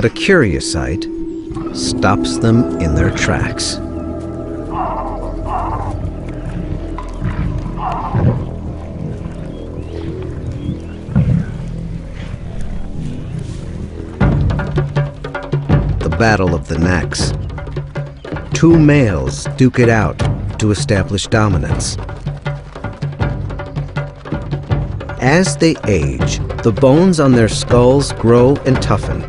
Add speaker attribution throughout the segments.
Speaker 1: But a curious sight stops them in their tracks. The battle of the necks. Two males duke it out to establish dominance. As they age, the bones on their skulls grow and toughen.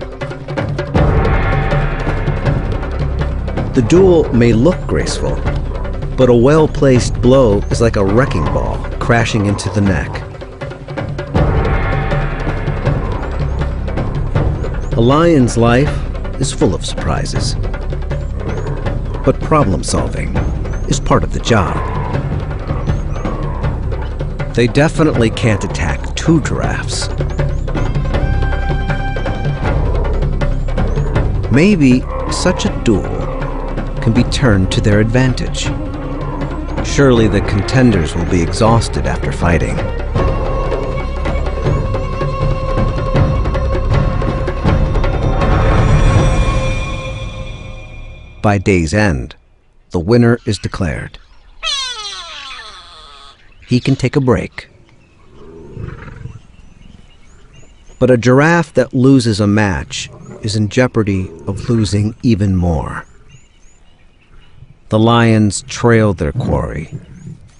Speaker 1: The duel may look graceful, but a well-placed blow is like a wrecking ball crashing into the neck. A lion's life is full of surprises, but problem solving is part of the job. They definitely can't attack two giraffes. Maybe such a duel can be turned to their advantage. Surely the contenders will be exhausted after fighting. By day's end, the winner is declared. He can take a break. But a giraffe that loses a match is in jeopardy of losing even more. The lions trail their quarry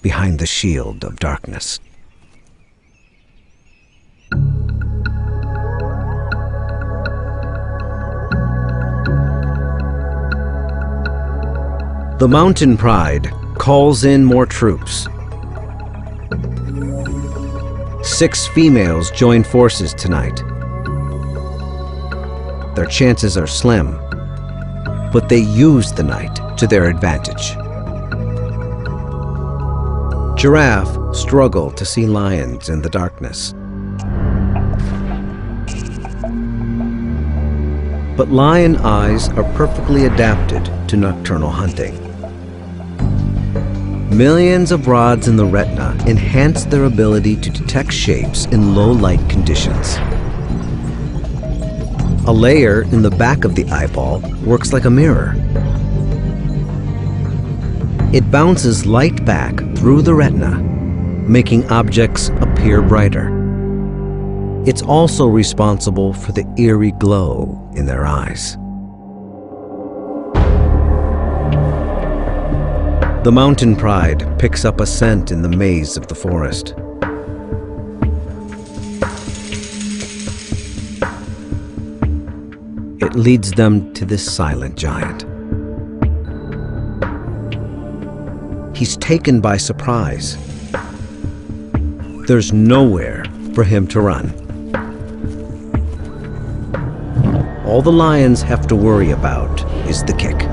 Speaker 1: behind the shield of darkness. The mountain pride calls in more troops. 6 females join forces tonight. Their chances are slim, but they use the night to their advantage. Giraffe struggle to see lions in the darkness. But lion eyes are perfectly adapted to nocturnal hunting. Millions of rods in the retina enhance their ability to detect shapes in low light conditions. A layer in the back of the eyeball works like a mirror. It bounces light back through the retina, making objects appear brighter. It's also responsible for the eerie glow in their eyes. The mountain pride picks up a scent in the maze of the forest. It leads them to this silent giant. He's taken by surprise. There's nowhere for him to run. All the lions have to worry about is the kick.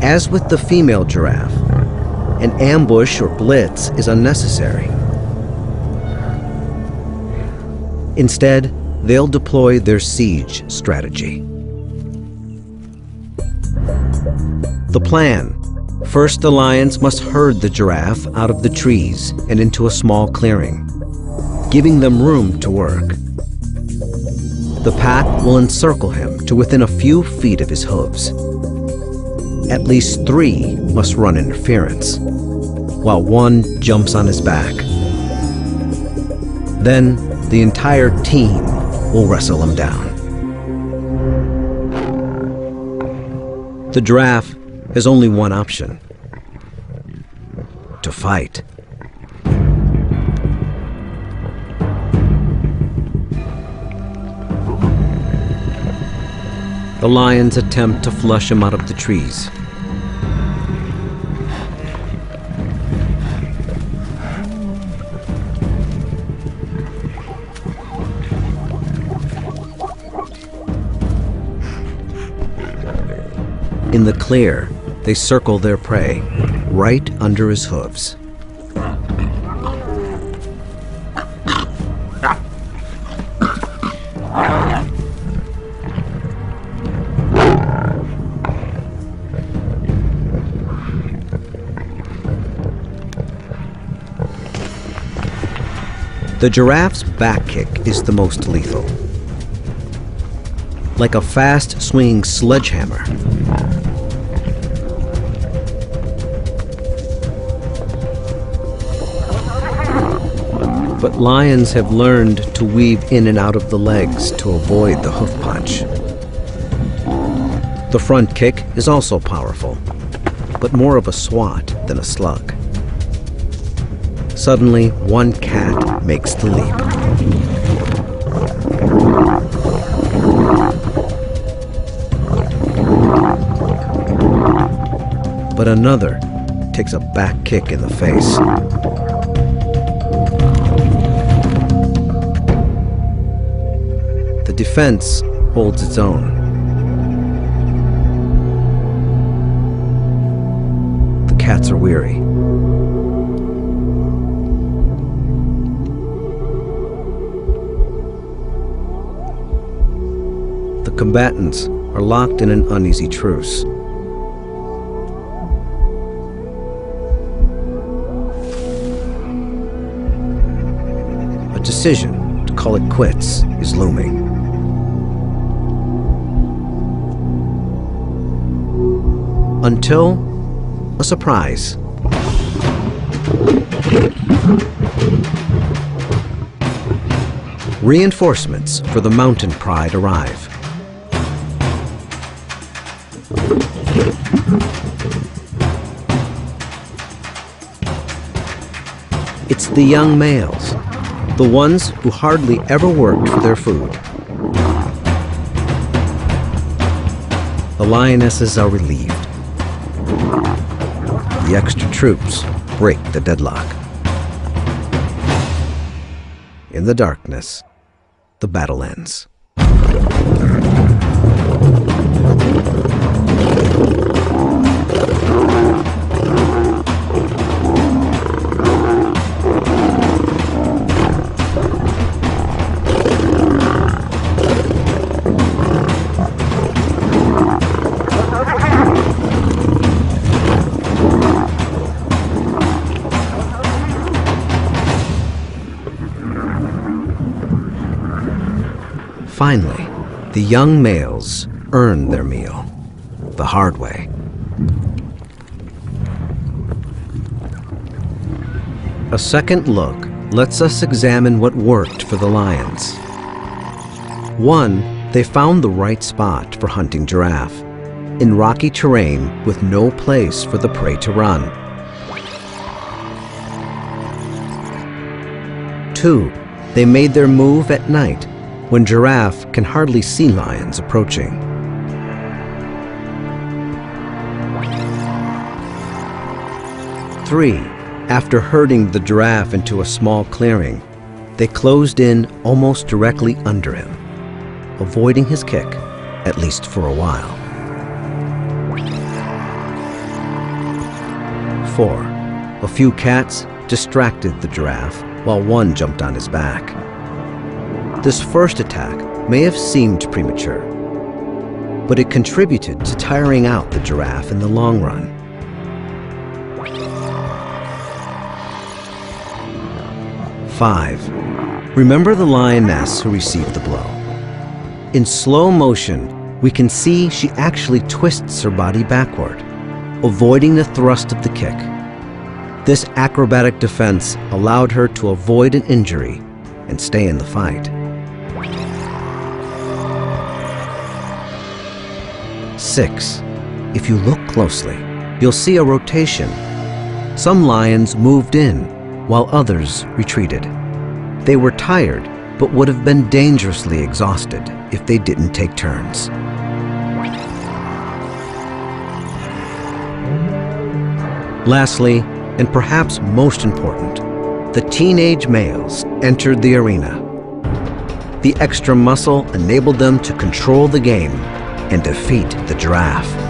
Speaker 1: As with the female giraffe, an ambush or blitz is unnecessary. Instead, they'll deploy their siege strategy. The plan: first, the lions must herd the giraffe out of the trees and into a small clearing, giving them room to work. The pack will encircle him to within a few feet of his hooves. At least 3 must run interference, while 1 jumps on his back. Then the entire team will wrestle him down. The giraffe has only one option: to fight. The lions attempt to flush him out of the trees. In the clear, they circle their prey right under his hooves. The giraffe's back kick is the most lethal. Like a fast-swinging sledgehammer. But lions have learned to weave in and out of the legs to avoid the hoof punch. The front kick is also powerful, but more of a swat than a slug. Suddenly, one cat makes the leap. But another takes a back kick in the face. The defense holds its own. The cats are weary. The combatants are locked in an uneasy truce. A decision to call it quits is looming. Until a surprise. Reinforcements for the Mountain Pride arrive. It's the young males, the ones who hardly ever worked for their food. The lionesses are relieved. The extra troops break the deadlock. In the darkness, the battle ends. Finally, the young males earn their meal, the hard way. A second look lets us examine what worked for the lions. 1, they found the right spot for hunting giraffe, in rocky terrain with no place for the prey to run. 2, they made their move at night, when giraffe can hardly see lions approaching. 3, after herding the giraffe into a small clearing, they closed in almost directly under him, avoiding his kick, at least for a while. 4, a few cats distracted the giraffe while one jumped on his back. This first attack may have seemed premature, but it contributed to tiring out the giraffe in the long run. 5, remember the lioness who received the blow. In slow motion, we can see she actually twists her body backward, avoiding the thrust of the kick. This acrobatic defense allowed her to avoid an injury and stay in the fight. 6, if you look closely, you'll see a rotation. Some lions moved in, while others retreated. They were tired, but would have been dangerously exhausted if they didn't take turns. Lastly, and perhaps most important, the teenage males entered the arena. The extra muscle enabled them to control the game and defeat the giraffe.